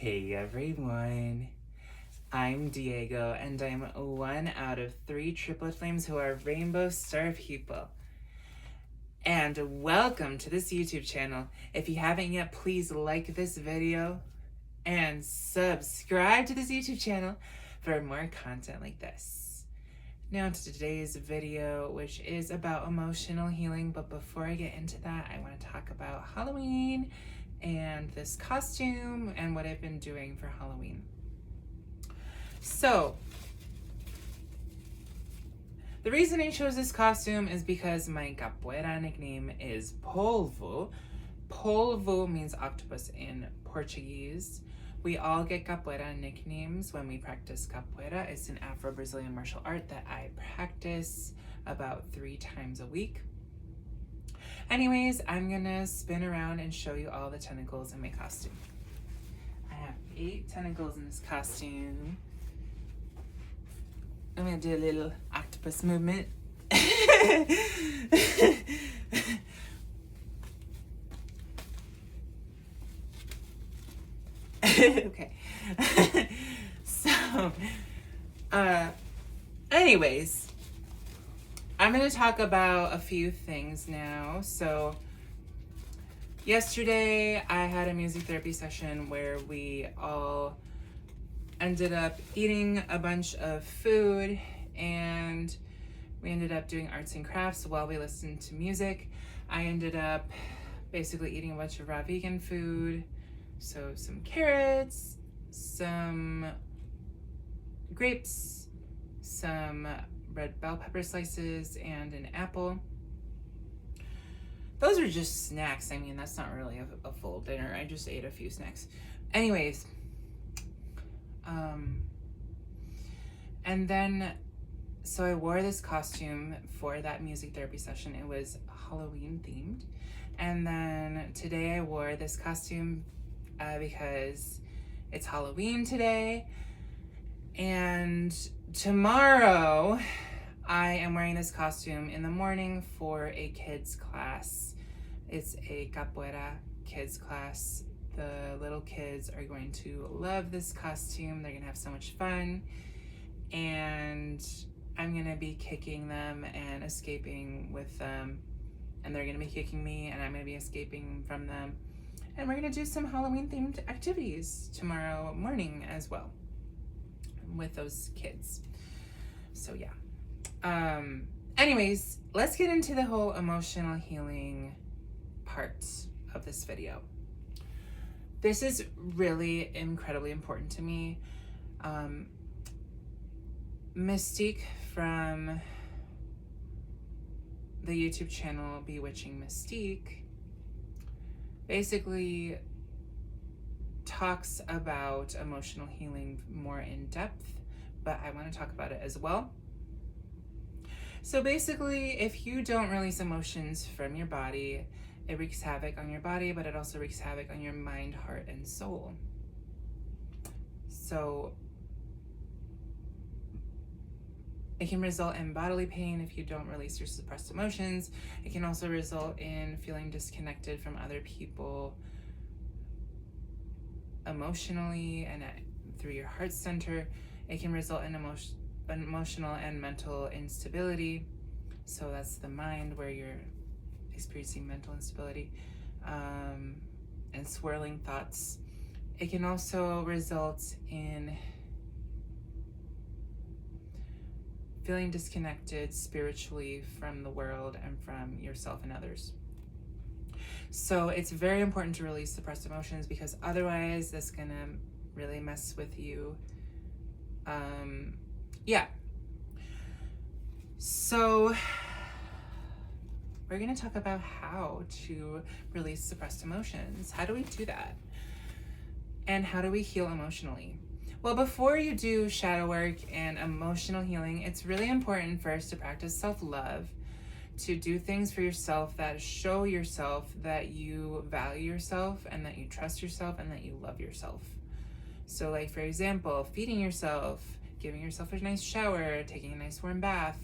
Hey everyone, I'm Diego and I'm one out of 3 triplet flames who are rainbow star people. And welcome to this YouTube channel. If you haven't yet, please like this video and subscribe to this YouTube channel for more content like this. Now to today's video, which is about emotional healing, but before I get into that, I want to talk about Halloween and this costume and what I've been doing for Halloween. So, the reason I chose this costume is because my capoeira nickname is Polvo. Polvo means octopus in Portuguese. We all get capoeira nicknames when we practice capoeira. It's an Afro-Brazilian martial art that I practice about 3 times a week. Anyways, I'm gonna spin around and show you all the tentacles in my costume. I have 8 tentacles in this costume. I'm gonna do a little octopus movement. Okay. So, anyways, I'm going to talk about a few things now. So, yesterday I had a music therapy session where we all ended up eating a bunch of food and we ended up doing arts and crafts while we listened to music. I ended up basically eating a bunch of raw vegan food. So some carrots, some grapes, some red bell pepper slices, and an apple. Those are just snacks. I mean, that's not really a full dinner. I just ate a few snacks. Anyways, and then, so I wore this costume for that music therapy session. It was Halloween themed. And then today I wore this costume because it's Halloween today. And tomorrow I am wearing this costume in the morning for a kids class. It's a capoeira kids class. The little kids are going to love this costume. They're gonna have so much fun. And I'm gonna be kicking them and escaping with them. And they're gonna be kicking me and I'm gonna be escaping from them. And we're gonna do some Halloween themed activities tomorrow morning as well with those kids. So yeah. Anyways, let's get into the whole emotional healing part of this video. This is really incredibly important to me. Mystique from the YouTube channel Bewitching Mystique basically talks about emotional healing more in depth, but I want to talk about it as well. So basically, if you don't release emotions from your body, it wreaks havoc on your body, but it also wreaks havoc on your mind, heart, and soul. So it can result in bodily pain if you don't release your suppressed emotions. It can also result in feeling disconnected from other people emotionally and through your heart center. It can result in emotional and mental instability. So that's the mind, where you're experiencing mental instability and swirling thoughts. It can also result in feeling disconnected spiritually from the world and from yourself and others. So it's very important to release suppressed emotions, because otherwise that's gonna really mess with you. Yeah. So we're gonna talk about how to release suppressed emotions. How do we do that? And how do we heal emotionally? Well, before you do shadow work and emotional healing, it's really important first to practice self-love, to do things for yourself that show yourself that you value yourself and that you trust yourself and that you love yourself. So like, for example, feeding yourself, giving yourself a nice shower, taking a nice warm bath,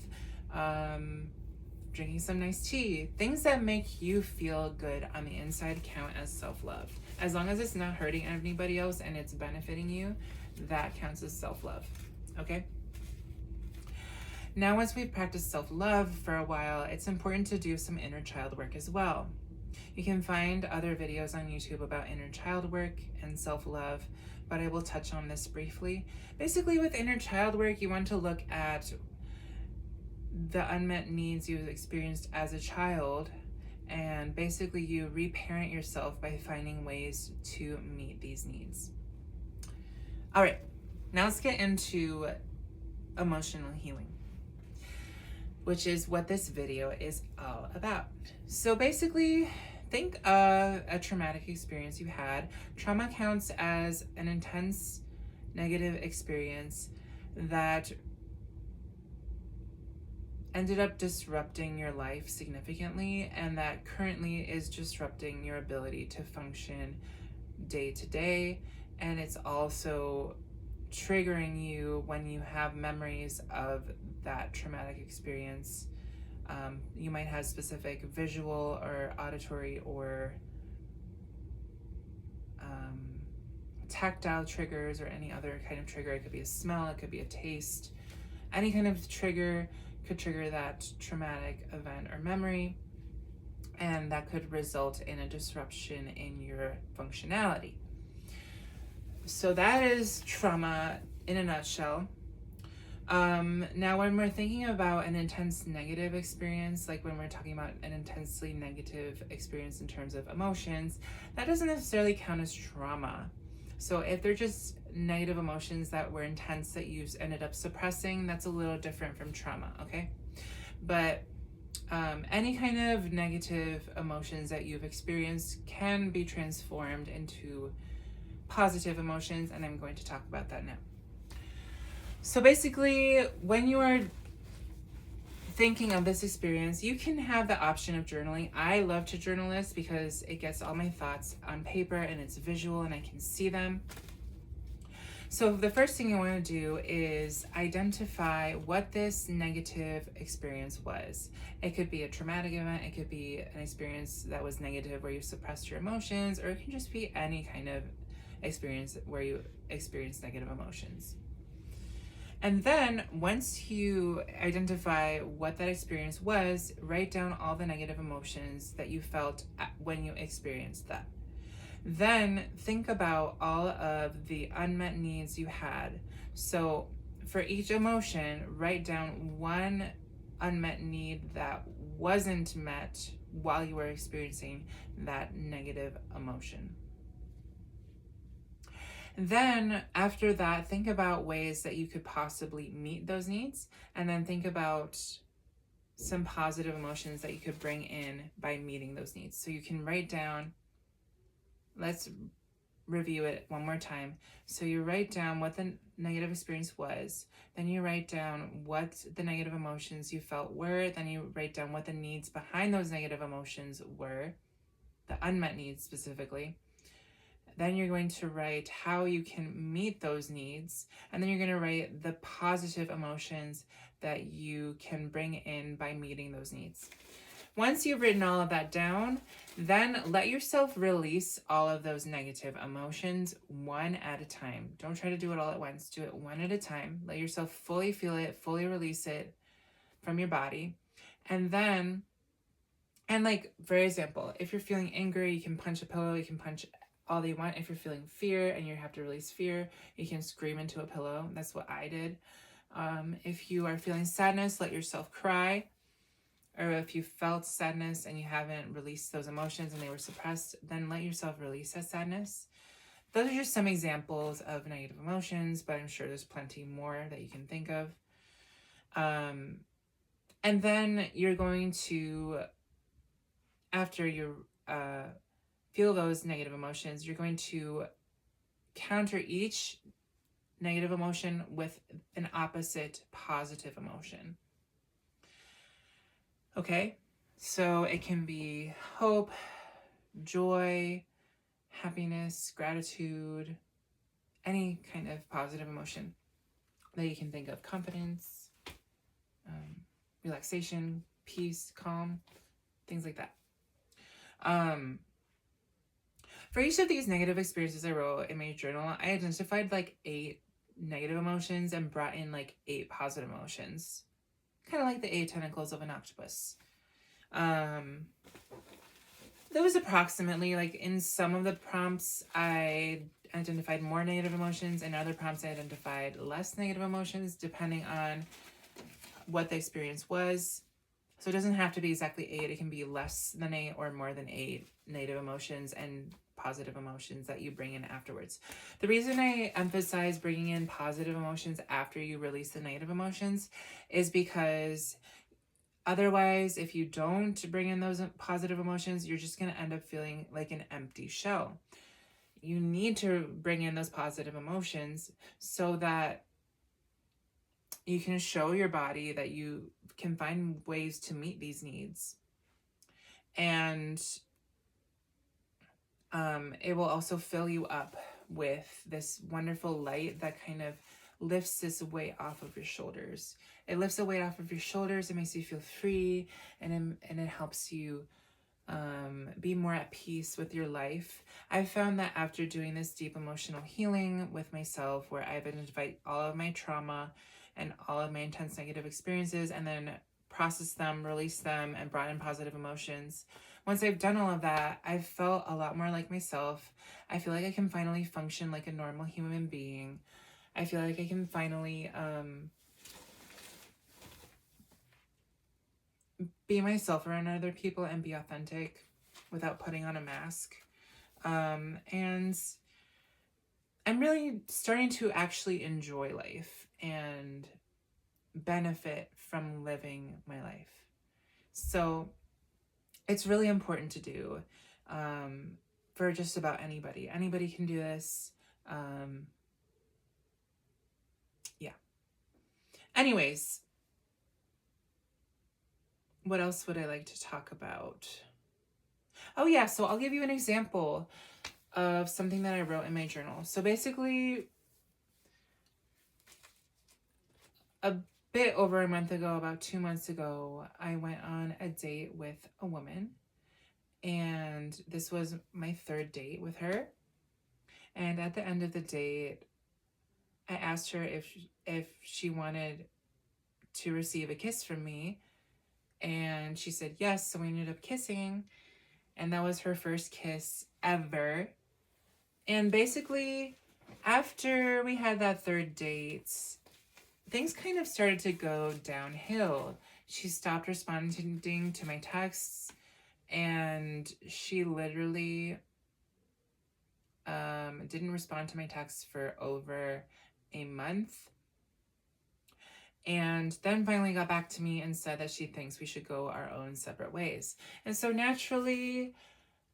drinking some nice tea. Things that make you feel good on the inside count as self-love. As long as it's not hurting anybody else and it's benefiting you, that counts as self-love. Okay? Now, once we've practiced self-love for a while, it's important to do some inner child work as well. You can find other videos on YouTube about inner child work and self-love, but I will touch on this briefly. Basically, with inner child work, you want to look at the unmet needs you experienced as a child, and basically you reparent yourself by finding ways to meet these needs. All right, now let's get into emotional healing, which is what this video is all about. So basically, think of a traumatic experience you had. Trauma counts as an intense negative experience that ended up disrupting your life significantly, and that currently is disrupting your ability to function day to day. And it's also triggering you when you have memories of that traumatic experience. You might have specific visual or auditory or tactile triggers or any other kind of trigger. It could be a smell, it could be a taste. Any kind of trigger could trigger that traumatic event or memory, and that could result in a disruption in your functionality. So that is trauma in a nutshell. Now, when we're thinking about an intense negative experience, like when we're talking about an intensely negative experience in terms of emotions, that doesn't necessarily count as trauma. So if they're just negative emotions that were intense that you ended up suppressing, that's a little different from trauma, okay? But any kind of negative emotions that you've experienced can be transformed into positive emotions, and I'm going to talk about that now. So basically, when you are thinking of this experience, you can have the option of journaling. I love to journal this because it gets all my thoughts on paper and it's visual and I can see them. So the first thing you want to do is identify what this negative experience was. It could be a traumatic event, it could be an experience that was negative where you suppressed your emotions, or it can just be any kind of experience where you experience negative emotions. And then once you identify what that experience was, write down all the negative emotions that you felt when you experienced that. Then think about all of the unmet needs you had. So for each emotion, write down one unmet need that wasn't met while you were experiencing that negative emotion. Then after that, think about ways that you could possibly meet those needs, and then think about some positive emotions that you could bring in by meeting those needs. So you can write down, let's review it one more time. So you write down what the negative experience was, then you write down what the negative emotions you felt were, then you write down what the needs behind those negative emotions were, the unmet needs specifically. Then you're going to write how you can meet those needs, and then you're going to write the positive emotions that you can bring in by meeting those needs. Once you've written all of that down, then let yourself release all of those negative emotions one at a time. Don't try to do it all at once. Do it one at a time. Let yourself fully feel it, fully release it from your body. And then, like, for example, if you're feeling angry, you can punch a pillow, you can punch all they want. If you're feeling fear and you have to release fear, you can scream into a pillow. That's what I did. If you are feeling sadness, let yourself cry. Or if you felt sadness and you haven't released those emotions and they were suppressed, then let yourself release that sadness. Those are just some examples of negative emotions, but I'm sure there's plenty more that you can think of. And then you're going to, after you feel those negative emotions, you're going to counter each negative emotion with an opposite positive emotion. Okay, so it can be hope, joy, happiness, gratitude, any kind of positive emotion that you can think of. Confidence, relaxation, peace, calm, things like that. For each of these negative experiences I wrote in my journal, I identified like 8 negative emotions and brought in like 8 positive emotions. Kind of like the 8 tentacles of an octopus. There was approximately, like, in some of the prompts, I identified more negative emotions. In other prompts, I identified less negative emotions, depending on what the experience was. So it doesn't have to be exactly 8. It can be less than 8 or more than 8 negative emotions and positive emotions that you bring in afterwards. The reason I emphasize bringing in positive emotions after you release the negative emotions is because otherwise, if you don't bring in those positive emotions, you're just going to end up feeling like an empty shell. You need to bring in those positive emotions so that you can show your body that you can find ways to meet these needs. And it will also fill you up with this wonderful light that kind of lifts this weight off of your shoulders. It lifts the weight off of your shoulders. It makes you feel free, and it helps you be more at peace with your life. I've found that after doing this deep emotional healing with myself, where I've identified all of my trauma and all of my intense negative experiences, and then processed them, released them, and brought in positive emotions. Once I've done all of that, I've felt a lot more like myself. I feel like I can finally function like a normal human being. I feel like I can finally be myself around other people and be authentic without putting on a mask. And I'm really starting to actually enjoy life and benefit from living my life. So it's really important to do for just about anybody. Anybody can do this. Yeah. Anyways, what else would I like to talk about? Oh yeah, so I'll give you an example of something that I wrote in my journal. So basically, a bit over a month ago, about 2 months ago, I went on a date with a woman. And this was my 3rd date with her. And at the end of the date, I asked her if she wanted to receive a kiss from me. And she said yes, so we ended up kissing. And that was her first kiss ever. And basically, after we had that 3rd date, things kind of started to go downhill. She stopped responding to my texts, and she literally didn't respond to my texts for over a month. And then finally got back to me and said that she thinks we should go our own separate ways. And so naturally,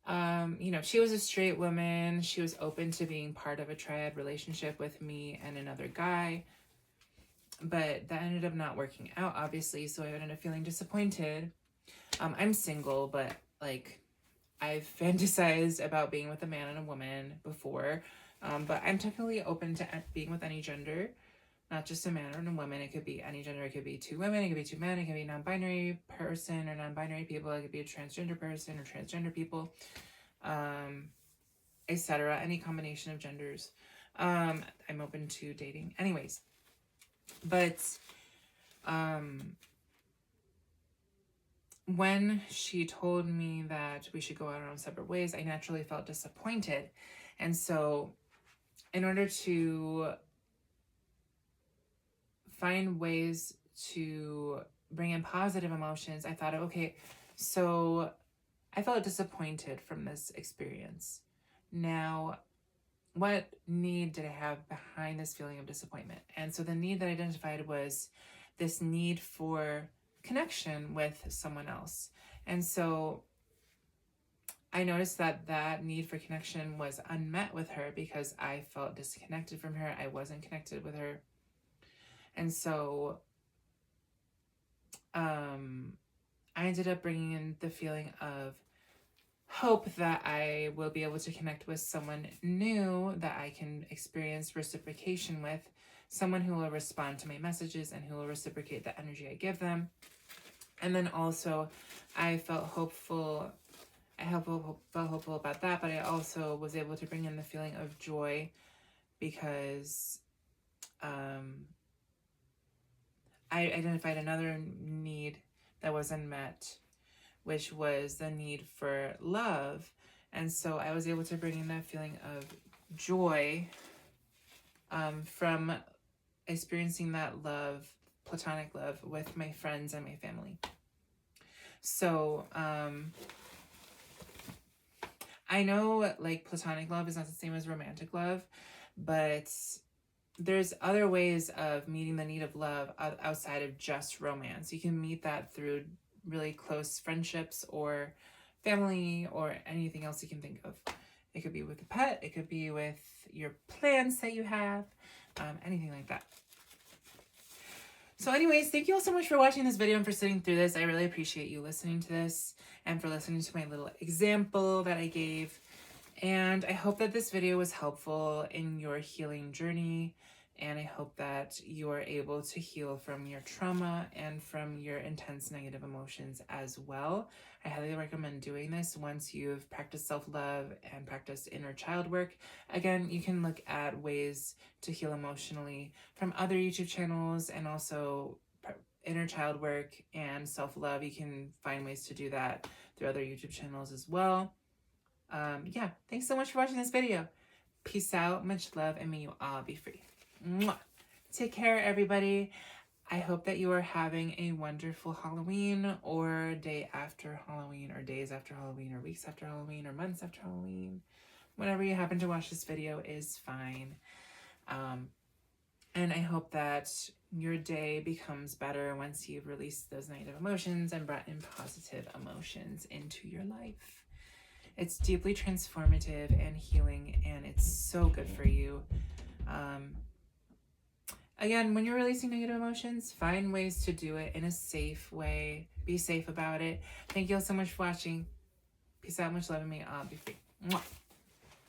she was a straight woman. She was open to being part of a triad relationship with me and another guy. But that ended up not working out, obviously. So I ended up feeling disappointed. I'm single, but like I've fantasized about being with a man and a woman before. But I'm technically open to being with any gender, not just a man or a woman. It could be any gender. It could be 2 women. It could be 2 men. It could be a non-binary person or non-binary people. It could be a transgender person or transgender people, etc. Any combination of genders. I'm open to dating. Anyways, but when she told me that we should go out our own separate ways, I naturally felt disappointed. And so in order to find ways to bring in positive emotions, I thought, okay, so I felt disappointed from this experience. Now, what need did I have behind this feeling of disappointment? And so the need that I identified was this need for connection with someone else. And so I noticed that that need for connection was unmet with her because I felt disconnected from her. I wasn't connected with her. And so I ended up bringing in the feeling of hope that I will be able to connect with someone new that I can experience reciprocation with, someone who will respond to my messages and who will reciprocate the energy I give them. And then also I felt hopeful. Felt hopeful about that, but I also was able to bring in the feeling of joy because I identified another need that was unmet, which was the need for love. And so I was able to bring in that feeling of joy from experiencing that love, platonic love, with my friends and my family. So I know like platonic love is not the same as romantic love, but there's other ways of meeting the need of love outside of just romance. You can meet that through really close friendships or family or anything else you can think of. It could be with a pet, it could be with your plans that you have, anything like that. So anyways, thank you all so much for watching this video and for sitting through this. I really appreciate you listening to this and for listening to my little example that I gave. And I hope that this video was helpful in your healing journey. And I hope that you are able to heal from your trauma and from your intense negative emotions as well. I highly recommend doing this once you've practiced self-love and practiced inner child work. Again, you can look at ways to heal emotionally from other YouTube channels, and also inner child work and self-love. You can find ways to do that through other YouTube channels as well. Yeah, thanks so much for watching this video. Peace out, much love, and may you all be free. Mwah. Take care, everybody. I hope that you are having a wonderful Halloween, or day after Halloween, or days after Halloween, or weeks after Halloween, or months after Halloween. Whenever you happen to watch this video is fine. And I hope that your day becomes better once you've released those negative emotions and brought in positive emotions into your life. It's deeply transformative and healing, and it's so good for you. Again, when you're releasing negative emotions, find ways to do it in a safe way. Be safe about it. Thank you all so much for watching. Peace out, much love, and may you all be free. Mwah.